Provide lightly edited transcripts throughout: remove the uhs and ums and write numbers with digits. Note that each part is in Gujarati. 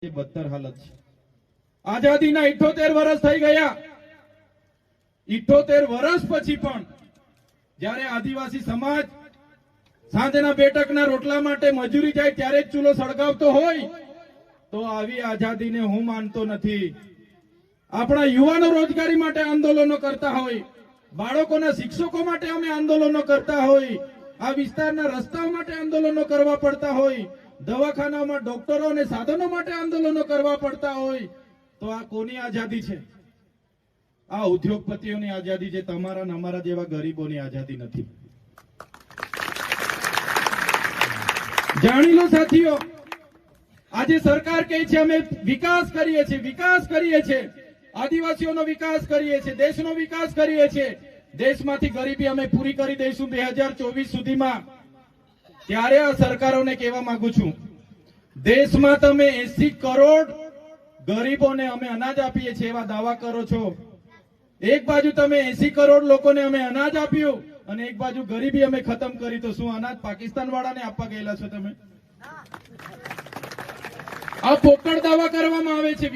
બદતર હાલત છે। આઝાદીના 78 વર્ષ થઈ ગયા। 78 વર્ષ પછી પણ જ્યારે આદિવાસી સમાજ સાંજના બેટકના રોટલા માટે મજૂરી જાય ત્યારે જ ચૂલો સળગાવતો હોય તો આવી આઝાદીને હું માનતો નથી। આપણા યુવાનો રોજગારી માટે આંદોલનો કરતા હોય, બાળકોના શિક્ષકો માટે અમે આંદોલનો કરતા હોય, આ વિસ્તારના રસ્તાઓ માટે આંદોલનો કરવા પડતા હોય, દવાખાનામાં ડોક્ટરો અને સાધનો માટે આંદોલનો કરવા પડતા હોય, તો આ કોની આઝાદી છે? આ ઉદ્યોગપતિઓની આઝાદી છે, તમારા અને અમારા જેવા ગરીબોની આઝાદી નથી। જાણી લો સાથીઓ, આજે સરકાર કહે છે અમે વિકાસ કરીએ છીએ, આદિવાસીઓનો વિકાસ કરીએ છીએ, દેશનો વિકાસ કરીએ છીએ, દેશમાંથી ગરીબી અમે પૂરી કરી દઈશું 2024 સુધીમાં। ત્યારે આ સરકારોને કહેવા માંગુ છું, દેશમાં તમે 80 કરોડ ગરીબોને અમે અનાજ આપીએ છીએ એવા દાવા કરો છો। એક બાજુ તમે 80 કરોડ લોકોને અમે અનાજ આપ્યું અને એક બાજુ ગરીબી અમે ખતમ કરી, તો શું અનાજ પાકિસ્તાન વાળાને આપવા ગયેલા છો તમે? આ પોકળ દાવા કરવામાં આવે છે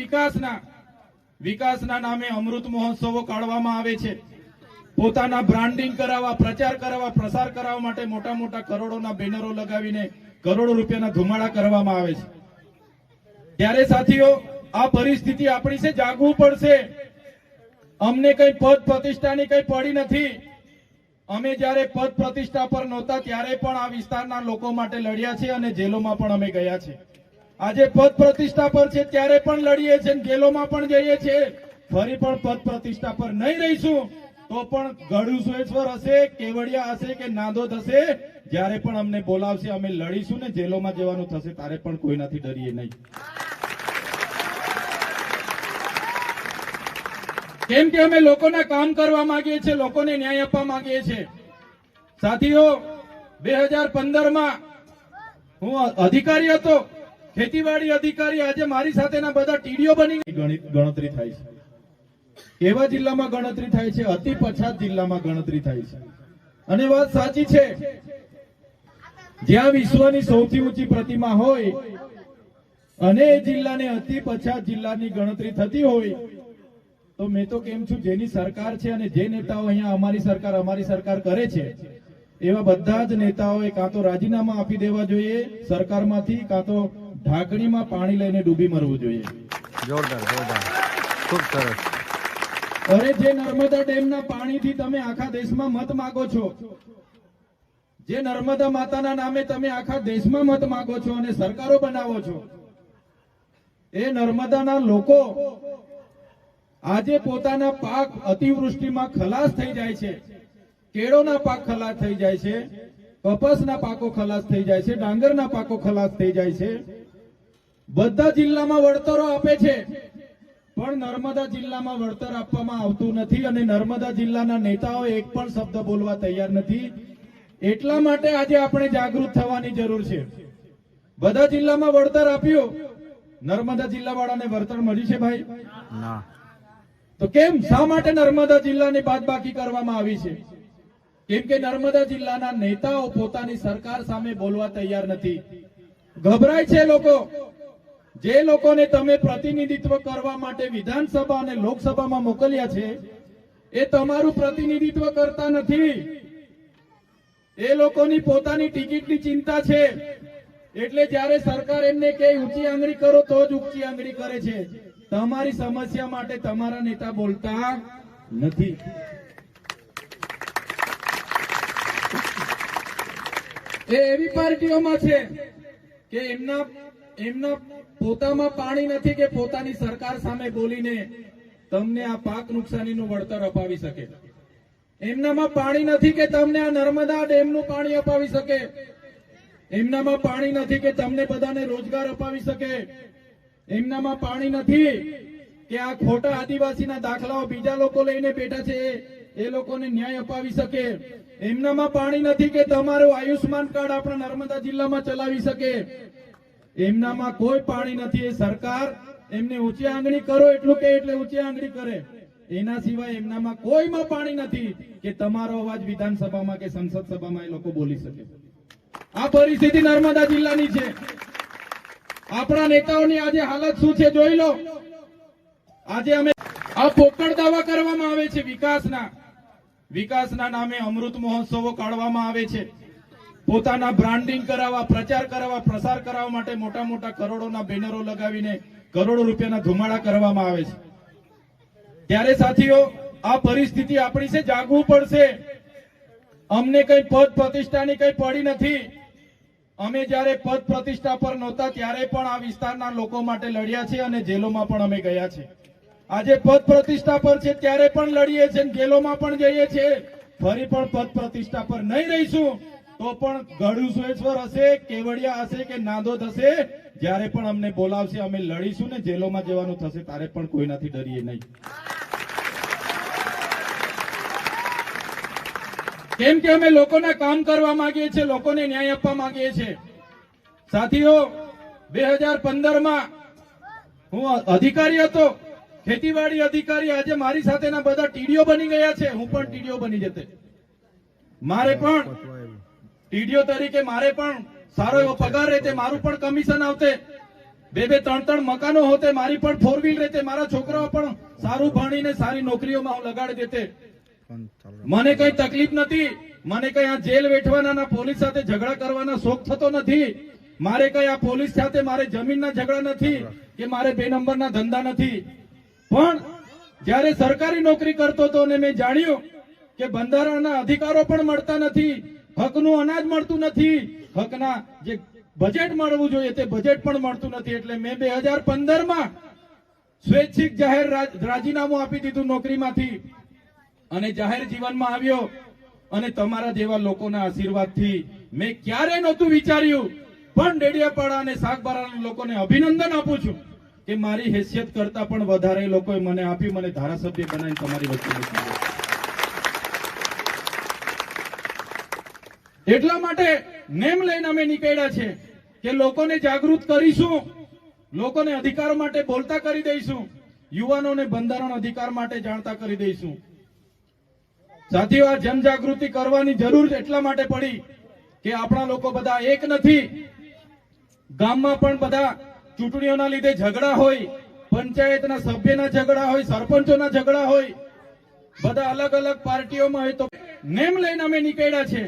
વિકાસના નામે અમૃત મહોત્સવો કાઢવામાં આવે છે, પોતાના બ્રાન્ડિંગ કરાવવા, પ્રચાર કરાવવા, પ્રસાર કરાવવા માટે મોટા મોટા કરોડોના બેનરો લગાવીને કરોડો રૂપિયાના ધુમાડા કરવામાં આવે છે। ત્યારે સાથીઓ, આ પરિસ્થિતિ આપણી છે, જાગવું પડશે। અમને કઈ પદ પ્રતિષ્ઠાની કઈ પડી નથી। અમે જયારે પદ પ્રતિષ્ઠા પર નહોતા ત્યારે પણ આ વિસ્તારના લોકો માટે લડ્યા છે અને જેલોમાં પણ અમે ગયા છે। આજે પદ પ્રતિષ્ઠા પર છે ત્યારે પણ લડીએ છીએ, જેલોમાં પણ જઈએ છીએ। ફરી પણ પદ પ્રતિષ્ઠા પર નહીં રહીશું તો પણ ગળુસેશ્વર હશે, કેવડિયા હશે કે નાંદોદ હશે, જ્યારે પણ અમને બોલાવશે અમે લડીશું ને જેલોમાં જવાનું થશે ત્યારે પણ કોઈનાથી ડરીએ નહીં। કેમ કે અમે લોકોના કામ કરવા માંગીએ છીએ, લોકોને ન્યાય આપવા માંગીએ છીએ। સાથીઓ, 2015માં હું અધિકારી હતો, ખેતીવાડી અધિકારી। આજે મારી સાથેના બધા ટીડીઓ બની ગણતરી થાય છે। કેવા જિલ્લામાં ગણતરી થાય છે? અતિ પછાત જિલ્લામાં ગણતરી થાય છે। અને વાત સાચી છે, જ્યાં વિશ્વની સૌથી ઊંચી પ્રતિમા હોય અને એ જિલ્લાને અતિ પછાત જિલ્લાની ગણતરી થતી હોય તો મેં તો કેમ છું, જેની સરકાર છે અને જે નેતાઓ અહીંયા અમારી સરકાર કરે છે એવા બધા જ નેતાઓએ કાં તો રાજીનામા આપી દેવા જોઈએ સરકારમાંથી, કાં તો ઢાંકણીમાં પાણી લઈને ડૂબી મરવું જોઈએ। જોરદાર, ખૂબ સરસ। અરે, જે નર્મદા ડેમના પાણીથી તમે આખા દેશમાં મત માંગો છો, જે નર્મદા માતાના નામે તમે આખા દેશમાં મત માંગો છો અને સરકારો બનાવો છો, એ નર્મદાના લોકો આજે પોતાના પાક અતિવૃષ્ટિમાં ખલાસ થઈ જાય છે। કેળોના પાક ખલાસ થઈ જાય છે, કપાસના પાકો ખલાસ થઈ જાય છે, ડાંગરના પાકો ખલાસ થઈ જાય છે। બધા જિલ્લામાં વળતરો આપે છે પણ નર્મદા જિલ્લામાં વળતર આપવામાં આવતું નથી અને નર્મદા જિલ્લાના નેતાઓ એક પણ શબ્દ બોલવા તૈયાર નથી। એટલા માટે આજે આપણે જાગૃત થવાની જરૂર છે। બધા જિલ્લામાં વળતર આપ્યું, નર્મદા જિલ્લાવાળાને વળતર મળી છે ભાઈ? ના। તો કેમ, શા માટે નર્મદા જિલ્લાની બાદબાકી કરવામાં આવી છે? કેમ કે નર્મદા જિલ્લાના નેતાઓ પોતાની સરકાર સામે બોલવા તૈયાર નથી, ગભરાય છે લોકો। જે લોકોને તમે પ્રતિનિધિત્વ કરવા માટે વિધાનસભા અને લોકસભામાં મોકલ્યા છે એ તમારું પ્રતિનિધિત્વ કરતા નથી। એ લોકોની પોતાની ટિકિટની ચિંતા છે, એટલે જ્યારે સરકાર એમને કે ઊંચી આંગળી કરો તો જ ઊંચી આંગળી કરે છે। તમારી સમસ્યા માટે તમારા નેતા બોલતા નથી। એ એવી પાર્ટીઓમાં છે કે એમના પોતામાં પાણી નથી કે પોતાની સરકાર સામે બોલીને તમને આ પાક નુકસાનીનું વળતર અપાવી શકે। એમનામાં પાણી નથી કે તમને આ નર્મદા ડેમનું પાણી અપાવી શકે। એમનામાં પાણી નથી કે તમને બધાને રોજગાર અપાવી શકે। એમનામાં પાણી નથી કે આ ખોટા આદિવાસીના દાખલાઓ બીજા લોકો લઈને બેઠા છે એ લોકોને ન્યાય અપાવી શકે। એમનામાં પાણી નથી કે તમારું આયુષ્માન કાર્ડ આપણા નર્મદા જિલ્લામાં ચલાવી શકે। એમનામાં કોઈ પાણી નથી। એ સરકાર એમને ઊંચી આંગળી કરો એટલું કે એટલે ઊંચી આંગળી કરે, એના સિવાય એમનામાં કોઈમાં પાણી નથી કે તમારો અવાજ વિધાનસભામાં કે સંસદ સભામાં એ લોકો બોલી શકે। આ પરિસ્થિતિ નર્મદા જિલ્લાની છે। આપણા નેતાઓની આજે હાલત શું છે જોઈ લો. આજે અમે આ પોકળ દાવા કરવામાં આવે છે વિકાસના નામે અમૃત મહોત્સવો કાઢવામાં આવે છે. પોતાના બ્રાન્ડિંગ કરાવવા, પ્રચાર કરાવવા, પ્રસાર કરાવવા માટે મોટા મોટા કરોડોના બેનરો લગાવીને કરોડો રૂપિયાના ધુમાડા કરવામાં આવે છે. ત્યારે સાથીઓ, આ પરિસ્થિતિ આપણી છે, જાગવું પડશે. અમને કઈ પદ પ્રતિષ્ઠાની કઈ પડી નથી. અમે જ્યારે પદ પ્રતિષ્ઠા પર નહોતા ત્યારે પણ આ વિસ્તારના લોકો માટે લડ્યા છે અને જેલોમાં પણ અમે ગયા છે. આજે પદ પ્રતિષ્ઠા પર છે ત્યારે પણ લડીએ છીએ, જેલોમાં પણ જઈએ છીએ. ફરી પણ પદ પ્રતિષ્ઠા પર નહીં રહીશું તો પણ ગળુસેશ્વર હશે, કેવડિયા હશે કે નાંદોદ હશે, જ્યારે પણ અમને બોલાવશે અમે લડીશું ને જેલોમાં જવાનું થશે ત્યારે પણ કોઈનાથી ડરીએ નહીં. કેમ કે અમે લોકોના કામ કરવા માંગીએ છીએ, લોકોને ન્યાય આપવા માંગીએ છીએ. સાથીઓ, 2015માં હું અધિકારી હતો, ખેતીવાડી અધિકારી. આજે મારી સાથેના બધા ટીડીઓ બની ગયા છે. હું પણ ટીડીઓ બની જતે. મારે પણ ટીડીઓ તરીકે મારે પણ સારો એવો પગાર રહેતે, મારું પણ કમિશન આવતે, 2-3 મકાનો હોતે, મારી પણ 4 વ્હીલ રહેતે, મારા છોકરાઓ પણ સારું ભણીને સારી નોકરીઓમાં હું લગાડી દેતે. મને કઈ તકલીફ નથી. મને કઈ આ જેલ વેઠવાના ના પોલીસ સાથે ઝઘડા કરવાના શોખ થતો નથી. મારે કઈ આ પોલીસ સાથે મારે જમીનના ઝઘડા નથી કે મારે 2 નંબરના ધંધા નથી. પણ જ્યારે સરકારી નોકરી કરતો હતો અને મેં જાણ્યું કે બંધારણના અધિકારો પણ મળતા નથી, હકનું અનાજ મળતું નથી, હકના જે બજેટ મળવું જોઈએ તે બજેટ પણ મળતું નથી, એટલે મેં 2015માં સ્વૈચ્છિક જાહેર રાજીનામું આપી દીધું નોકરીમાંથી અને જાહેર જીવનમાં આવ્યો. અને તમારા જેવા લોકોના આશીર્વાદથી મેં ક્યારે નહોતું વિચાર્યું, પણ ડેડિયાપાડા અને સાગબારાના લોકોને અભિનંદન આપું છું કે મારી હેસિયત કરતા પણ વધારે લોકોએ મને આપી, મને ધારાસભ્ય બનાવીને તમારી વચ્ચે મૂકી. એટલા માટે નેમ લઈને અમે નીકળ્યા છે કે લોકોને જાગૃત કરીશું, લોકોને અધિકાર માટે બોલતા કરી દઈશું, યુવાનોને બંધારણ અધિકાર માટે જાણતા કરી દઈશું. સાથીઓ, આ જનજાગૃતિ કરવાની જરૂર એટલા માટે પડી કે આપણા લોકો બધા એક નથી. ગામમાં પણ બધા ચૂંટણીઓના લીધે ઝઘડા હોય, પંચાયતના સભ્યના ઝઘડા હોય, સરપંચોના ઝઘડા હોય, બધા અલગ અલગ પાર્ટીઓમાં હોય. તો નેમ લઈને અમે નીકળ્યા છે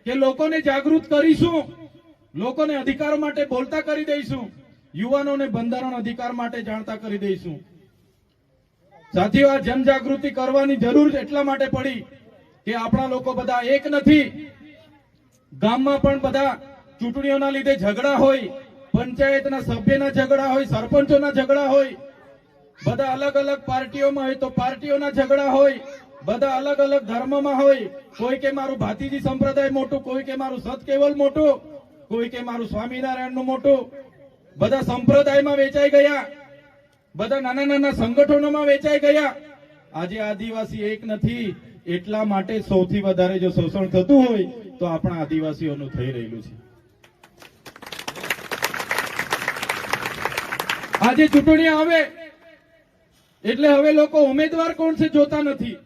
કે લોકોને જાગૃત કરીશું, લોકોને અધિકાર માટે બોલતા કરી દઈશું, યુવાનોને બંધારણ અધિકાર માટે જાણતા કરી દઈશું. સાથીઓ, આ જનજાગૃતિ કરવાની જરૂર એટલા માટે પડી કે આપણા લોકો બધા એક નથી. ગામમાં પણ બધા ચૂંટણીઓના લીધે ઝઘડા હોય, પંચાયતના સભ્યના ઝઘડા હોય, સરપંચોના ઝઘડા હોય, બધા અલગ અલગ પાર્ટીઓમાં હોય. તો પાર્ટીઓના ઝઘડા હોય, બધા અલગ અલગ ધર્મમાં હોય. કોઈ કે મારું ભાતીજી સંપ્રદાય મોટું, કોઈ કે મારું સત કેવલ મોટું, કોઈ કે મારું સ્વામિનારાયણનું મોટું. બધા સંપ્રદાયમાં વેચાઈ ગયા, બધા નાના નાના સંગઠનોમાં વેચાઈ ગયા. આજે આદિવાસી એક નથી. એટલા માટે સૌથી વધારે જો શોષણ થતું હોય તો આપણા આદિવાસીઓનું થઈ રહેલું છે. આજે ચૂંટણી આવે એટલે હવે લોકો ઉમેદવાર કોણ છે જોતા નથી,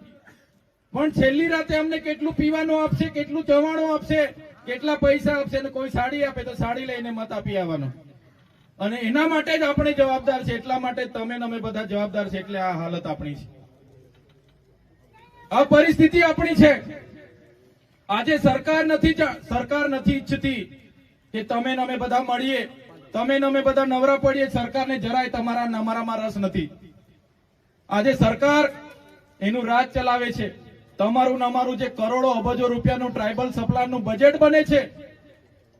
પણ છેલ્લી રાતે અમને કેટલું પીવાનું આપશે, કેટલું જવાણું આપશે, કેટલા પૈસા આપશે, અને કોઈ સાડી આપે તો સાડી લઈને મત આપી આવવાનો. અને એના માટે જ આપણે જવાબદાર છે. એટલા માટે તમે અમે બધા જવાબદાર છે. એટલે આ હાલત આપણી છે, આ પરિસ્થિતિ આપણી છે. આજે સરકાર નથી ઈચ્છતી કે તમે અમે બધા મળીએ, તમે અમે બધા નવરા પડીએ. સરકારને જરાય અમારામાં રસ નથી. આજે સરકાર એનું રાજ ચલાવે છે. તમારું ને અમારું જે કરોડો અબજો રૂપિયાનું ટ્રાઇબલ સપ્લાયનું બજેટ બને છે,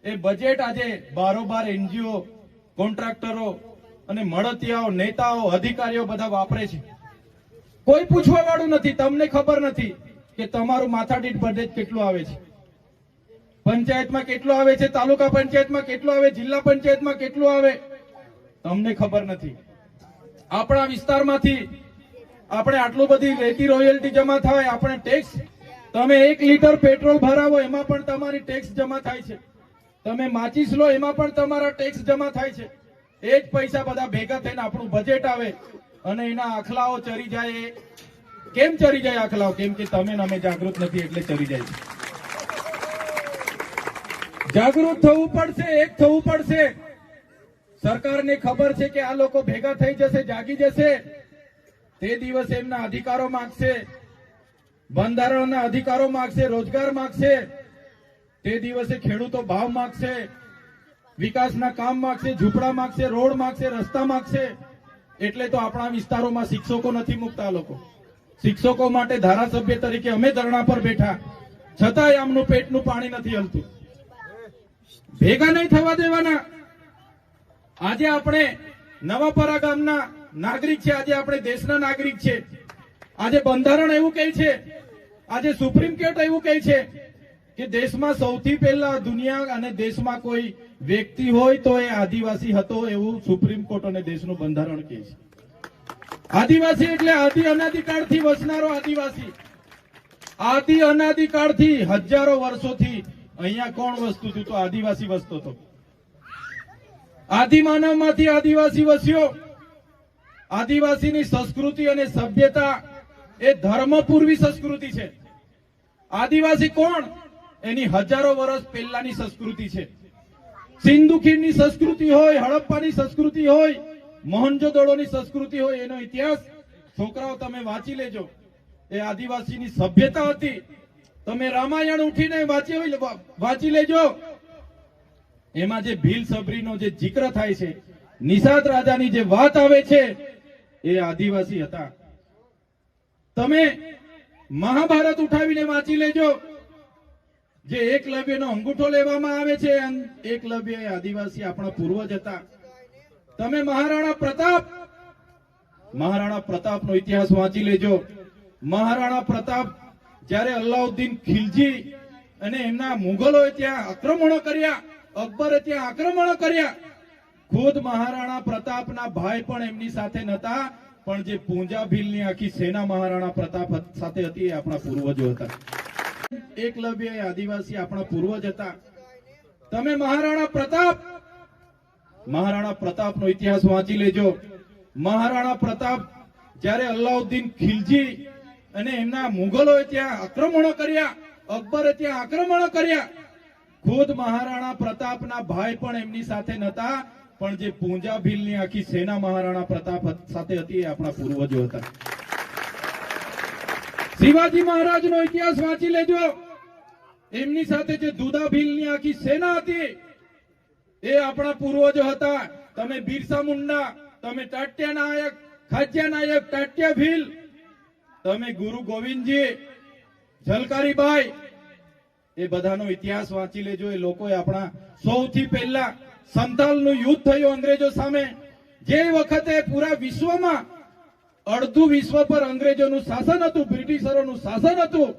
એ બજેટ આજે બારોબાર એનજીઓ, કોન્ટ્રાક્ટરો અને મળતિયાઓ, નેતાઓ, અધિકારીઓ બધા વાપરે છે. કોઈ પૂછવા વાળું નથી. તમને ખબર નથી કે તમારું માથાદીઠ બજેટ કેટલું આવે છે, પંચાયતમાં કેટલું આવે છે, તાલુકા પંચાયતમાં કેટલું આવે, જિલ્લા પંચાયતમાં કેટલું આવે, તમને ખબર નથી. આપણા વિસ્તારમાંથી આપણે આટલું બધી રેતી રોયલ્ટી જમા થાય, આપણે ટેક્સ, તમે 1 લીટર પેટ્રોલ ભરાવો એમાં પણ તમારી ટેક્સ જમા થાય છે, તમે માચીસ લો એમાં પણ તમારા ટેક્સ જમા થાય છે. એ જ પૈસા બધા ભેગા થઈને આપણું બજેટ આવે અને એના આખલાઓ ચરી જાય. કેમ ચરી જાય આખલાઓ? કેમ કે તમે અમે જાગૃત નથી એટલે ચરી જાય છે. જાગૃત થવું પડશે, એક થવું પડશે. સરકારને ખબર છે કે આ લોકો ભેગા થઈ જશે, જાગી જશે, તે દિવસે એમના અધિકારો માંગશે, બંધારણના અધિકારો માંગશે, રોજગાર માંગશે, તે દિવસે ખેડૂતો ભાવ માંગશે, વિકાસના કામ માંગશે, ઝૂંપડા માંગશે, રોડ માંગશે, રસ્તા માંગશે. એટલે તો આપણા વિસ્તારોમાં શિક્ષકો નથી મુકતા. લોકો શિક્ષકો માટે ધારાસભ્ય તરીકે અમે ધરણા પર બેઠા, છતાંય આમનું પેટનું પાણી નથી હલતું. ભેગા નહીં થવા દેવાના. આજે આપણે નવાપરા ગામના નાગરિક છે, આજે આપણે દેશના નાગરિક છે. આજે બંધારણ એવું કહે છે, આજે સુપ્રીમ કોર્ટ એવું કહે છે કે દેશમાં સૌથી પહેલા દુનિયા અને દેશમાં કોઈ વ્યક્તિ હોય તો એ આદિવાસી હતો, એવું સુપ્રીમ કોર્ટ અને દેશનું બંધારણ કહે છે. આદિવાસી એટલે આદિ અનાદિકાળથી વસનારો આદિવાસી. આદિ અનાદિકાળથી હજારો વર્ષોથી અહીંયા કોણ વસતું હતું? તો આદિવાસી વસતો હતો. આદિમાનવમાંથી આદિવાસી વસ્યો. આદિવાસીની સંસ્કૃતિ અને સભ્યતા એ ધર્મપૂર્વી સંસ્કૃતિ છે. આદિવાસી કોણ? એની હજારો વર્ષ પહેલાની સંસ્કૃતિ છે. સિંધુ ખીણની સંસ્કૃતિ હોય, હડપ્પાની સંસ્કૃતિ હોય, મોહનજોદડોની સંસ્કૃતિ હોય, એનો ઇતિહાસ છોકરાઓ તમે વાંચી લેજો. એ આદિવાસીની સભ્યતા હતી. તમે રામાયણ ઉઠીને વાંચી લેજો. એમાં જે ભીલ સબરીનો જે જિક્ર થાય છે, નિષાદ રાજાની જે વાત આવે છે, એ આદિવાસી હતા. તમે મહાભારત ઉઠાવીને વાંચી લેજો. જે એકલવ્યનો અંગૂઠો લેવામાં આવે છે, એકલવ્ય એ આદિવાસી આપણા પૂર્વજ હતા. તમે મહારાણા પ્રતાપનો ઇતિહાસ વાંચી લેજો. મહારાણા પ્રતાપ જ્યારે અલ્લાઉદ્દીન ખિલજી અને એમના મુગલોએ ત્યાં આક્રમણો કર્યા, અકબરે ત્યાં આક્રમણો કર્યા, ખુદ મહારાણા પ્રતાપના ભાઈ પણ એમની સાથે નતા, પણ જે પૂંજા ભીલની આખી સેના મહારાણા પ્રતાપ સાથે હતી, એ આપણા પૂર્વજો હતા. એકલવ્ય એ આદિવાસી આપણા પૂર્વજ હતા. તમે મહારાણા પ્રતાપનો ઇતિહાસ વાંચી લેજો. મહારાણા પ્રતાપ જ્યારે અલ્લાઉદ્દીન ખિલજી અને એમના મુગલોએ ત્યાં આક્રમણો કર્યા, અકબરે ત્યાં આક્રમણો કર્યા, ખુદ મહારાણા પ્રતાપના ભાઈ પણ એમની સાથે નતા, પણ જે પૂંજા ભીલની આખી સેના મહારાણા પ્રતાપ સાથે હતી, એ આપણા પૂર્વજો હતા. શિવાજી મહારાજનો ઇતિહાસ વાંચી લેજો. એમની સાથે જે દુધા ભીલની આખી સેના હતી, એ આપણા પૂર્વજો હતા. તમે બિરસા મુંડા, તમે ટાટ્યા નાયક, ખાજ્યા નાયક, ટાટ્યા ભીલ, તમે ગુરુ ગોવિંદજી, ઝલકારીબાઈ, એ બધાનો ઇતિહાસ વાંચી લેજો. એ લોકોએ આપણા સૌથી પહેલા સંથાલનું યુદ્ધ થયું અંગ્રેજો સામે. જે વખતે પૂરા વિશ્વમાં અડધું વિશ્વ પર અંગ્રેજોનું શાસન હતું, બ્રિટિશરોનું શાસન હતું,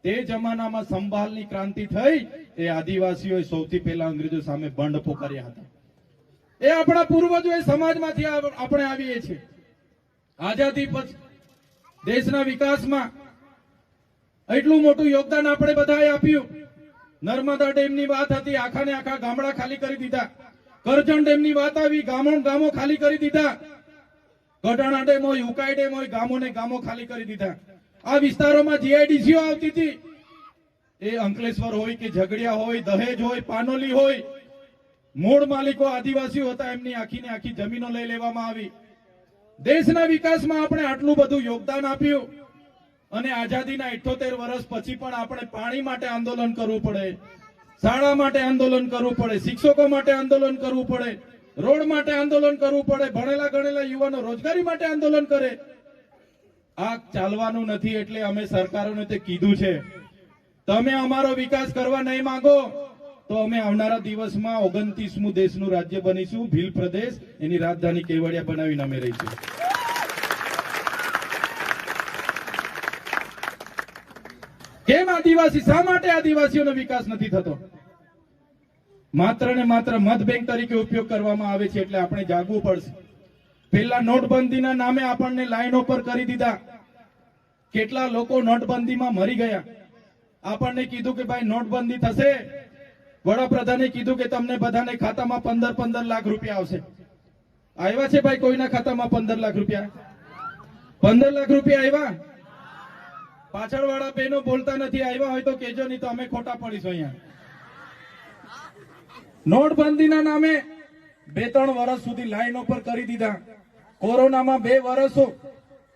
તે જમાનામાં સંભાલની ક્રાંતિ થઈ. એ આદિવાસીઓએ સૌથી પહેલા અંગ્રેજો સામે બંડ પોકાર્યા હતા. એ આપણા પૂર્વજો, એ સમાજમાંથી આપણે આવીએ છીએ. આઝાદી પછી દેશના વિકાસમાં એટલું મોટું યોગદાન આપણે બધાએ આપ્યું. નર્મદા ડેમની વાત હતી, આખા ને આખા ગામડા ખાલી કરી દીધા. કરજણ ડેમની વાત આવી, ગામો ખાલી કરી દીધા. ગઢાણા ડેમ હોય, ઉકાઈ ડેમ હોય, ગામો ખાલી કરી દીધા. આ વિસ્તારોમાં જીઆઈડીસીઓ આવતી હતી. એ અંકલેશ્વર હોય કે ઝઘડિયા હોય, દહેજ હોય, પાનોલી હોય, મૂળ માલિકો આદિવાસીઓ હતા. એમની આખીને આખી જમીનો લઈ લેવામાં આવી. દેશના વિકાસમાં આપણે આટલું બધું યોગદાન આપ્યું, અને આઝાદીના 78 વર્ષ પછી પણ આપણે પાણી માટે આંદોલન કરવું પડે, શાળા માટે આંદોલન કરવું પડે, શિક્ષકો માટે આંદોલન કરવું પડે, રોડ માટે આંદોલન કરવું પડે, ભણેલા ગણેલા યુવાનો રોજગારી માટે આંદોલન કરે. આ ચાલવાનું નથી. એટલે અમે સરકારોને તે કીધું છે, તમે અમારો વિકાસ કરવા નહીં માંગો તો અમે આવનારા દિવસમાં 29મું દેશનું રાજ્ય બનીશું. ભીલ પ્રદેશ, એની રાજધાની કેવડિયા બનાવીને અમે રહીશું. કેમ આદિવાસી, શા માટે આદિવાસીઓનો વિકાસ નથી થતો? માત્ર ને માત્ર મત બેંક તરીકે ઉપયોગ કરવામાં આવે છે. એટલે આપણે જાગવું પડશે. પહેલા નોટબંધીના નામે આપણને લાઈનો પર કરી દીધા. કેટલા લોકો નોટબંધીમાં મરી ગયા. આપણને કીધું કે ભાઈ નોટબંધી થશે, વડાપ્રધાને કીધું કે તમને બધાને ખાતામાં 15 લાખ રૂપિયા આવશે. આવ્યા છે ભાઈ કોઈના ખાતામાં 15 લાખ રૂપિયા? 15 લાખ રૂપિયા આવ્યા? પાછળ વાળા બહેનો બોલતા નથી. આવ્યા હોય તો કેજો, નહીં તો અમે ખોટા પડીશું અહીંયા. નોટબંધીના નામે 2-3 વર્ષ સુધી લાઈનો પર કરી દીધા. કોરોનામાં 2 વર્ષો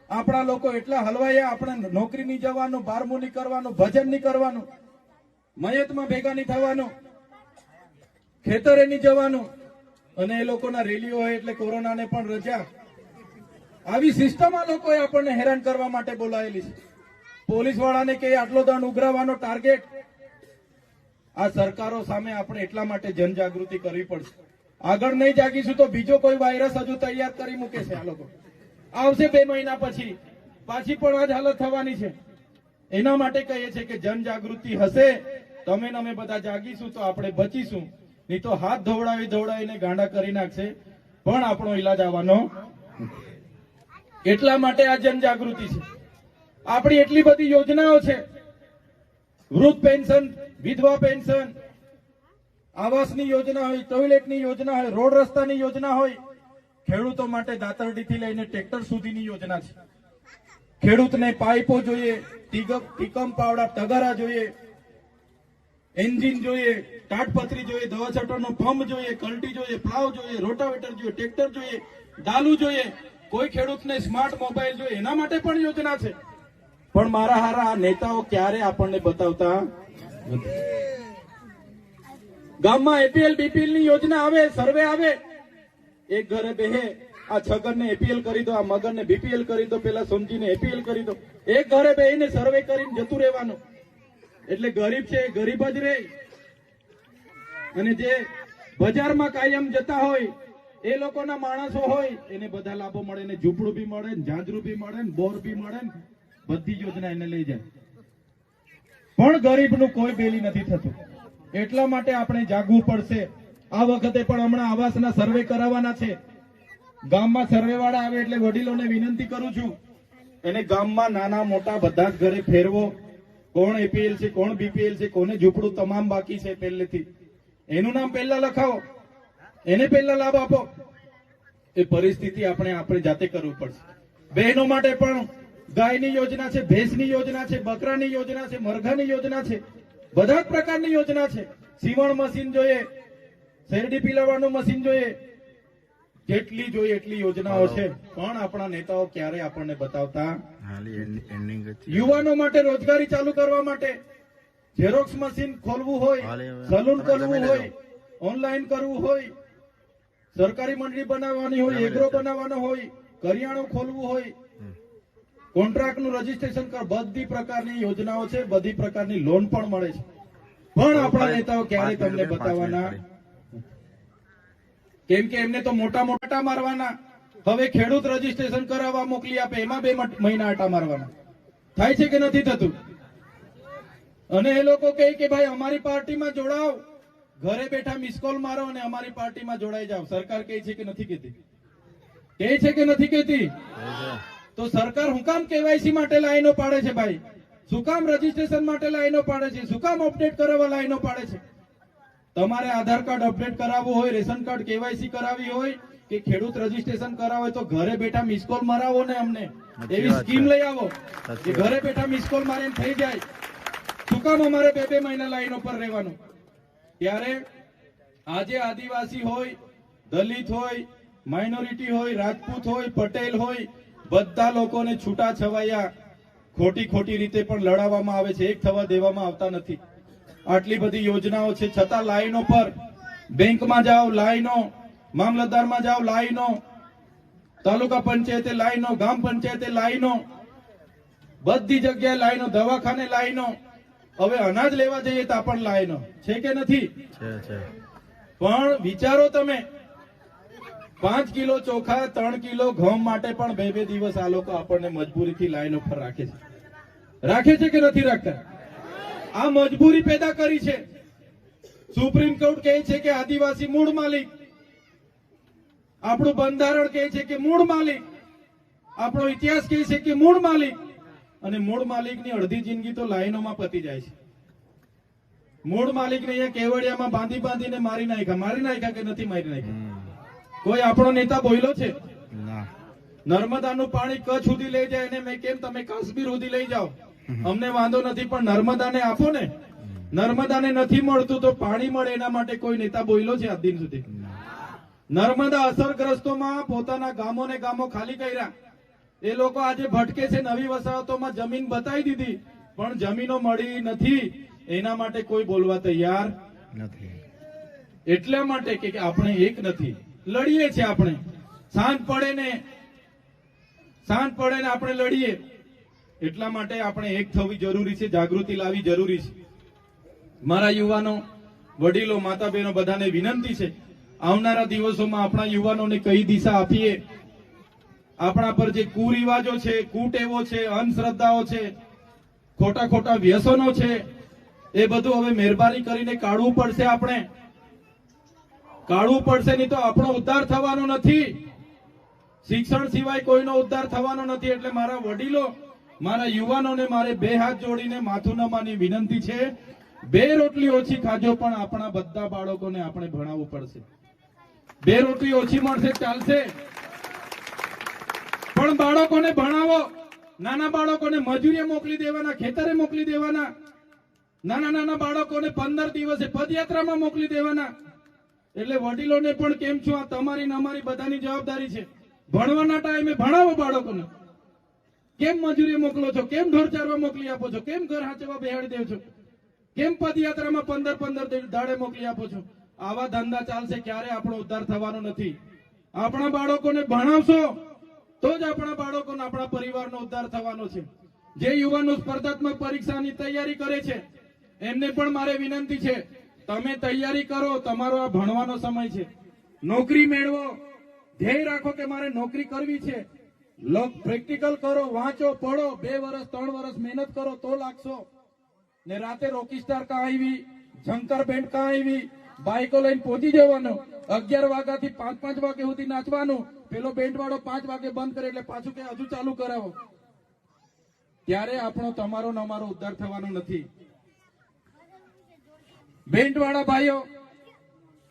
આપણા લોકો એટલા હલવાયા, આપણે નોકરી નહીં જવાનું, બારમું નહીં કરવાનું, ભજન નહીં કરવાનું, મયતમાં ભેગા નહીં થવાનું, ખેતરે નહીં જવાનું, અને એ લોકોના રેલીઓ હોય એટલે કોરોનાને પણ રજા. આવી સિસ્ટમ આ લોકોએ આપણને હેરાન કરવા માટે બોલાયેલી છે. પોલીસ વાળાને કે આટલો દંડ ઉઘરાવવાનો ટાર્ગેટ. આ સરકારો સામે આપણે એટલા માટે જનજાગૃતિ કરવી પડશે. આગળ નહીં જાગીશું તો બીજો કોઈ વાયરસ હજુ તૈયાર કરી મૂકે છે. આ લોકો આવશે 2 મહિના પછી, પાછી પણ આ જ હાલત થવાની છે. એના માટે કહીએ છીએ કે જનજાગૃતિ હશે, તમે ને અમે બધા જાગીશું તો આપણે બચીશું. નહીં તો હાથ ધોવડાવીને ગાંડા કરી નાખશે, પણ આપણો ઈલાજ આવવાનો. એટલા માટે આ જનજાગૃતિ છે. આપણી એટલી બધી યોજનાઓ છે, વૃદ્ધ પેન્શન, વિધવા પેન્શન, આવાસની યોજના હોય, ટોયલેટની યોજના હોય, રોડ રસ્તાની યોજના હોય, ખેડૂતો માટે દાતરડીથી લઈને ટ્રેક્ટર સુધીની યોજના છે. ખેડૂતને પાઇપો જોઈએ, ટીકમ પાવડા, તગારા જોઈએ, એન્જિન જોઈએ, તાડપત્રી જોઈએ, દવા છાંટવાનો પંપ જોઈએ, કલ્ટી જોઈએ, પ્લાવ જોઈએ, રોટાવેટર જોઈએ, ટ્રેક્ટર જોઈએ, ડાલુ જોઈએ. કોઈ ખેડૂતને સ્માર્ટ મોબાઈલ જોઈએ, એના માટે પણ યોજના છે. પણ મારા હારા આ નેતાઓ ક્યારે આપણને બતાવતા નથી. ગામમાં એપીએલ બીપીએલ ની યોજના આવે, સર્વે આવે, એક ઘરે બેહે, આ છગનને એપીએલ કરી દો, આ મગનને બીપીએલ કરી દો, પેલા સોમજીને એપીએલ કરી દો. એક ઘરે બેહીને સર્વે કરીને જતું રહેવાનું. એટલે ગરીબ છે એ ગરીબ જ રહે, અને જે બજારમાં કાયમ જતા હોય એ લોકોના માણસો હોય એને બધા લાભો મળે, ને ઝૂંપડું બી મળે, ને ઝાંઝરું બી મળે, ને બોર બી મળે, ને બધી યોજના એને લઈ જાય. પણ ગરીબનું કોઈ બેલી નથી થતું. એટલા માટે આપણે જાગવું પડશે. આ વખતે પણ હમણાં આવાસના સર્વે કરાવવાના છે. ગામમાં સર્વે વાળા આવે એટલે વડીલોને વિનંતી કરું છું, એને ગામમાં નાના મોટા બધા જ ઘરે ફેરવો. કોણ એપીએલ છે, કોણ બીપીએલ છે, કોને ઝૂંપડું તમામ બાકી છે પહેલેથી, એનું નામ પહેલા લખાવો, એને પહેલા લાભ આપો. એ પરિસ્થિતિ આપણે જાતે કરવું પડશે. બહેનો માટે પણ ગાયની યોજના છે, ભેંસની યોજના છે, બકરાની યોજના છે, મરઘાની યોજના છે, બધા જ પ્રકારની યોજના છે. સીવણ મશીન જોઈએ, શેરડી પીલાવાનું મશીન જોઈએ, જેટલી જોઈએ એટલી યોજનાઓ છે. પણ આપણા નેતાઓ ક્યારે આપણને બતાવતા. યુવાનો માટે રોજગારી ચાલુ કરવા માટે ઝેરોક્સ મશીન ખોલવું હોય, સલૂન ખોલવું હોય, ઓનલાઈન કરવું હોય, સરકારી મંડળી બનાવવાની હોય, એગ્રો બનાવવાનો હોય, કરિયાણું ખોલવું હોય, કોન્ટ્રાક્ટનું રજીસ્ટ્રેશન કર, બધી પ્રકારની યોજનાઓ છે, બધી પ્રકારની લોન પણ મળે છે. પણ આપણા નેતાઓ ક્યારે તમને બતાવવાના? કેમ કે એમને તો મોટા મોટા મારવાના. હવે ખેડૂત રજીસ્ટ્રેશન કરાવવા મોકલી આપે, એમાં 2 મહિના આટા મારવાના. થાય છે કે નથી થતું? અને એ લોકો કહે કે ભાઈ અમારી પાર્ટીમાં જોડાઓ, ઘરે બેઠા મિસ કોલ મારો અને અમારી પાર્ટીમાં જોડાઈ જાઓ. સરકાર કહે છે કે નથી કહેતી? કહે છે કે નથી કહેતી? તો સરકાર શું કામ કેવાયસી માટે લાઈનો પાડે છે ભાઈ? શું કામ રજીસ્ટ્રેશન માટે લાઈનો પાડે છે? શું કામ અપડેટ કરાવવા લાઈનો પાડે છે? તમારે આધાર કાર્ડ અપડેટ કરાવવું હોય, રેશન કાર્ડ કેવાયસી કરાવી હોય કે ખેડૂત રજીસ્ટ્રેશન કરાવે તો ઘરે બેઠા મિસ કોલ મરાવો ને. અમને એવી સ્કીમ લઈ આવો કે ઘરે બેઠા મિસ કોલ મારીને થઈ જાય. શું કામ અમારે 2 મહિના લાઈનો પર રહેવાનું? ત્યારે આજે આદિવાસી હોય, દલિત હોય, માઇનોરિટી હોય, રાજપૂત હોય, પટેલ હોય, બધા લોકોને છૂટા છવાયા ખોટી રીતે પણ લડાવવામાં આવે છે. એક થવા દેવામાં આવતા નથી. આટલી બધી યોજનાઓ છે છતાં લાઈનો પર, બેંકમાં જાઓ લાઈનો, મામલતદારમાં જાઓ લાઈનો, તાલુકા પંચાયતે લાઈનો, ગામ પંચાયતે લાઈનો, બધી જગ્યાએ લાઈનો, દવાખાને લાઈનો. હવે અનાજ લેવા જઈએ તો પણ લાઈનો છે કે નથી? પણ વિચારો તમે, 5 કિલો ચોખા, 3 કિલો ઘઉં માટે પણ 2 દિવસ આ લોકો આપણને મજબૂરીથી લાઈનો પર રાખે છે. રાખે છે કે નથી રાખતા? આ મજબૂરી પેદા કરી છે. સુપ્રીમ કોર્ટ કહે છે કે આદિવાસી મૂળ માલિક, આપણું બંધારણ કહે છે કે મૂળ માલિક, આપણો ઇતિહાસ કહે છે કે મૂળ માલિક, અને મૂળ માલિકની અડધી જિંદગી તો લાઈનોમાં પતી જાય છે. મૂળ માલિકને અહીંયા કેવડિયામાં બાંધીને મારી નાખ્યા કે નથી મારી નાખ્યા? કોઈ આપણો નેતા બોલ્યો છે? નર્મદાનું પાણી કચ્છ સુધી લઈ જાય એને મેં કેમ તમે કાશ્મીર સુધી લઈ જાઓ, અમને વાંધો નથી, પણ નર્મદાને આપો ને. નર્મદાને નથી મળતું તો પાણી મળે એના માટે કોઈ નેતા બોલ્યો છે આજ દિન સુધી? નર્મદા અસરગ્રસ્તોમાં પોતાના ગામોને ગામો ખાલી કર્યા. એ લોકો આજે ભટકે છે. નવી વસાહતોમાં જમીન બતાવી દીધી, પણ જમીનો મળી નથી. એના માટે કોઈ બોલવા તૈયાર નથી. એટલા માટે કે આપણે એક નથી. લડીએ છીએ આપણે. સાંજ પડે ને આપણે લડીએ. એટલા માટે આપણે એક થવી જરૂરી છે, જાગૃતિ લાવવી જરૂરી છે. મારા યુવાનો, વડીલો, માતા બહેનો બધાને વિનંતી છે, આવનારા દિવસોમાં આપણા યુવાનોને કઈ દિશા આપીએ. આપણા પર જે કુરિવાજો છે, કુટેવો છે, અંધશ્રદ્ધાઓ છે, ખોટા ખોટા વ્યસનો છે, એ બધું હવે મહેરબાની કરીને કાઢવું પડશે. આપણે કાઢવું પડશે, નહીં તો આપણો ઉદ્ધાર થવાનો નથી. શિક્ષણ સિવાય કોઈનો ઉદ્ધાર થવાનો નથી. એટલે મારા વડીલો, મારા યુવાનોને મારે બે હાથ જોડીને માથું નમવાની વિનંતી છે. 2 રોટલી ઓછી ખાજો, પણ આપણા બધા બાળકોને આપણે ભણાવવું પડશે. 2 રોટલી ઓછી મળશે ચાલશે, પણ બાળકોને ભણાવો. નાના બાળકોને મજૂરીએ મોકલી દેવાના, ખેતરે મોકલી દેવાના. નાના બાળકોને 15 દિવસે પદયાત્રામાં મોકલી દેવાના. એટલે વડીલોને પણ કેમ છો, આ તમારી ને અમારી બધાની જવાબદારી છે. ભણવાના ટાઈમે ભણાવો બાળકોને. કેમ મજૂરી મોકલો છો? કેમ ઢોર ચારવા મોકલી આપો છો? કેમ ઘર હાંચવા બેહાડી દેવ છો? કેમ પદયાત્રામાં 15 દાડે મોકલી આપો છો? આવા ધંધા ચાલશે, ક્યારે આપણો ઉદ્ધાર થવાનો નથી. આપણા બાળકોને ભણાવશો તો જ આપણા બાળકોને, આપણા પરિવારનો ઉદ્ધાર થવાનો છે. જે યુવાનો સ્પર્ધાત્મક પરીક્ષાની તૈયારી કરે છે, એમને પણ મારે વિનંતી છે, તમે તૈયારી કરો. તમારો આ ભણવાનો સમય છે. નોકરી મેળવો, ધ્યેય રાખો કે મારે નોકરી કરવી છે. પ્રેક્ટિકલ કરો, વાંચો, પડો. 2 વર્ષ 3 વર્ષ મહેનત કરો તો લાગશો. ને રાતે રોકીસ્ટાર કાં આવી, ઝંકર બેન્ડ કાં આવી, બાઇકો લઈને પહોંચી જવાનું. 11 વાગ્યાથી 5 વાગ્યા સુધી નાચવાનું. પેલો બેન્ડ વાળો 5 વાગે બંધ કરે એટલે પાછું કે હજુ ચાલુ કરાવો. ત્યારે આપણો, તમારો ને અમારો ઉદ્ધાર થવાનો નથી. બેન્ડ વાળા ભાઈઓ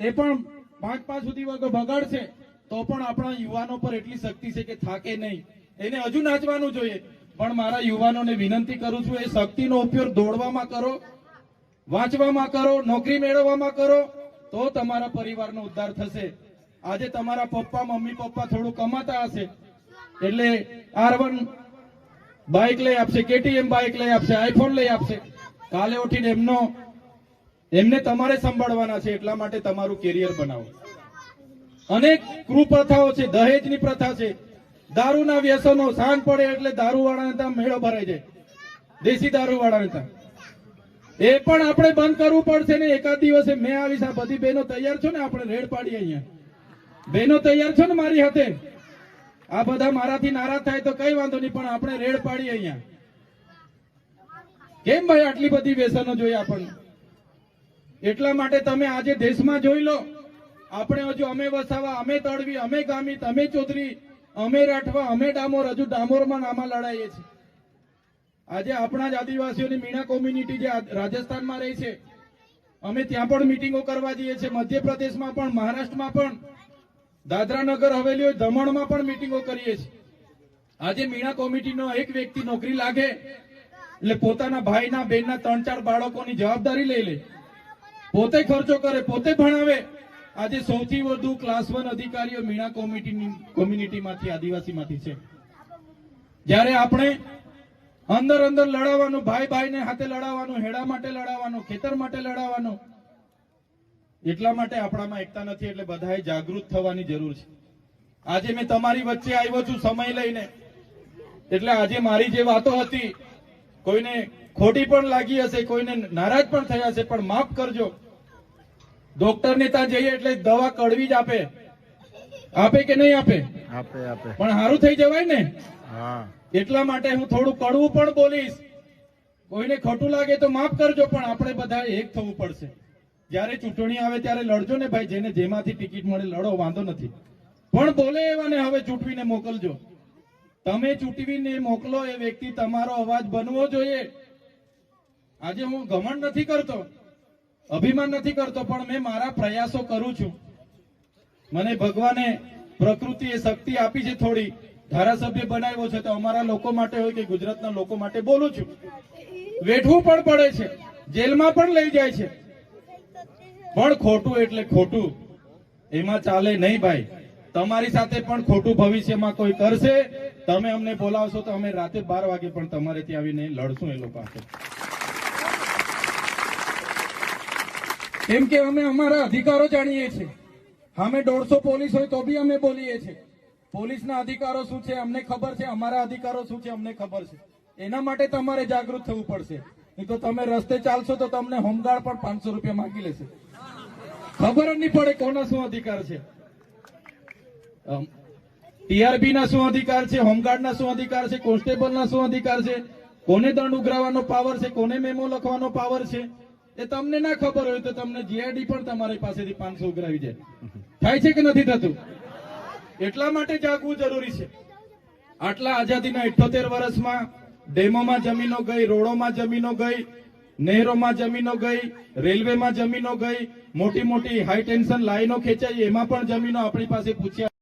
એ પણ 5 સુધી વાગે બગાડશે તો પણ આપણા યુવાનો પર એટલી શક્તિ છે કે થાકે નહીં. એને હજુ નાચવાનું જોઈએ. પણ મારા યુવાનોને વિનંતી કરું છું, એ શક્તિનો ઉપયોગ દોડવામાં કરો, વાંચવામાં કરો, નોકરી મેળવવામાં કરો, તો તમારા પરિવારનો ઉદ્ધાર થશે. આજે તમારા પપ્પા, મમ્મી પપ્પા થોડું કમાતા હશે એટલે R1 બાઇક લઈ આપશે, KTM બાઇક લઈ આપશે, આઈફોન લઈ આપશે. કાલે ઉઠીને એમને તમારે સંભાળવાના છે. એટલા માટે તમારું કેરિયર બનાવો. અનેક કુપ્રથાઓ છે, દહેજની પ્રથા છે, દારૂના વ્યસનો. સાંજ પડે એટલે દારૂવાળાને ત્યાં મેળો ભરાઈ જાય, દેશી દારૂવાળાને ત્યાં. એ પણ આપણે બંધ કરવું પડશે ને. એકાદ દિવસે મેં આવીશ. આ બધી બહેનો તૈયાર છો ને? આપણે રેડ પાડીએ. અહીંયા બહેનો તૈયાર છો ને મારી હાથે? આ બધા મારાથી નારાજ થાય તો કઈ વાંધો નહીં, પણ આપણે રેડ પાડીએ અહીંયા. કેમ ભાઈ આટલી બધી વ્યસનો જોઈએ આપણને? એટલા માટે તમે આજે દેશમાં જોઈ લો. આપણે હજુ અમે વસાવા, અમે તળવી, અમે ગામી, અમે ચૌધરી, અમે રાઠવા, અમે ડામોર, હજુ ડામોરમાં નામા લડાઈએ છીએ. આજે આપણા જ આદિવાસીઓની મીણા કોમ્યુનિટી જે રાજસ્થાનમાં રહી છે, અમે ત્યાં પણ મિટિંગો કરવા જઈએ છીએ. મધ્યપ્રદેશમાં પણ, મહારાષ્ટ્રમાં પણ, દાદરા નગર હવેલી હોય, દમણમાં પણ મિટિંગો કરીએ છીએ. આજે મીણા કોમિટીનો એક વ્યક્તિ નોકરી લાગે એટલે પોતાના ભાઈના, બહેનના 3-4 બાળકોની જવાબદારી લઈ લે, પોતે ખર્ચો કરે, પોતે ભણાવે. આજે સૌથી વધુ ક્લાસ 1 અધિકારીઓ મીણા કોમ્યુનિટીમાંથી, આદિવાસીમાંથી છે. જ્યારે આપણે અંદર લડાવવાનું, ભાઈને હાથે લડાવવાનું, હેડા માટે લડાવવાનું, ખેતર માટે લડાવવાનું. એટલા માટે આપણામાં એકતા નથી. એટલે બધાએ જાગૃત થવાની જરૂર છે. આજે મેં તમારી વચ્ચે આવ્યો છું સમય લઈને. એટલે આજે મારી જે વાતો હતી, કોઈને ખોટી પણ લાગી હશે, કોઈને નારાજ પણ થયા હશે, પણ માફ કરજો. ડોક્ટરને ત્યાં જઈએ એટલે દવા કડવી જ આપે કે નહીં આપે? પણ સારું થઈ જવાય ને. એટલા માટે હું થોડું કડવું પણ બોલીશ. કોઈને ખોટું લાગે તો માફ કરજો, પણ આપણે બધા એક થવું પડશે. જયારે ચૂંટણી આવે ત્યારે લડજો ને ભાઈ. જેને જેમાંથી ટિકિટ મળે લડો, વાંધો નથી. પણ બોલે એવાને હવે ચૂંટવીને મોકલજો. તમે ચૂંટવીને મોકલો એ વ્યક્તિ તમારો અવાજ બનવો જોઈએ. આજે હું ઘમંડ નથી કરતો, અભિમાન નથી કરતો, પણ મેં મારા પ્રયાસો કરું છું. મને ભગવાને, પ્રકૃતિએ શક્તિ આપી છે થોડી. ધારાસભ્ય બનાવ્યો છે તો અમારા લોકો માટે હોય કે ગુજરાતના લોકો માટે બોલું છું. વેઠવું પણ પડે છે, જેલમાં પણ લઈ જાય છે, પણ ખોટું એટલે ખોટું. એમાં ચાલે નહીં ભાઈ. તમારી સાથે પણ ખોટું ભવિષ્યમાં કોઈ કરશે, તમે અમને બોલાવશો તો અમે રાતે 12 વાગે પણ તમારે ત્યાં આવીને લડશું એ લોકો સાથે. કેમ કે અમે અમારા અધિકારો જાણીએ છીએ. અમે 150 પોલીસ હોય તો બી અમે બોલીએ છીએ. પોલીસના અધિકારો શું છે અમને ખબર છે, અમારા અધિકારો શું છે અમને ખબર છે. એના માટે તમારે જાગૃત થવું પડશે. નહીં તો તમે રસ્તે ચાલશો તો તમને હોમગાર્ડ પણ 500 રૂપિયા માંગી લેશે. ખબર જ નહીં પડે કોના શું અધિકાર છે. ટીઆરબી ના શું અધિકાર છે, હોમગાર્ડ ના શું અધિકાર છે, કોન્સ્ટેબલ ના શું અધિકાર છે, કોને દંડ ઉઘરાવવાનો પાવર છે, કોને મેમો લખવાનો પાવર છે, એ તમને ના ખબર હોય તો તમને જીઆરડી પણ તમારી પાસેથી 500 ઉઘરાવી જાય. થાય છે કે નથી થતું? એટલા માટે જાગવું જરૂરી છે. આટલા આઝાદીના 78 વર્ષમાં ડેમોમાં જમીનો ગઈ, રોડોમાં જમીનો ગઈ, નહેરોમાં જમીનો ગઈ, રેલવેમાં જમીનો ગઈ, મોટી મોટી હાઈ ટેન્શન લાઈનો ખેંચાઈ, એમાં પણ જમીનો આપણી પાસે પૂછ્યા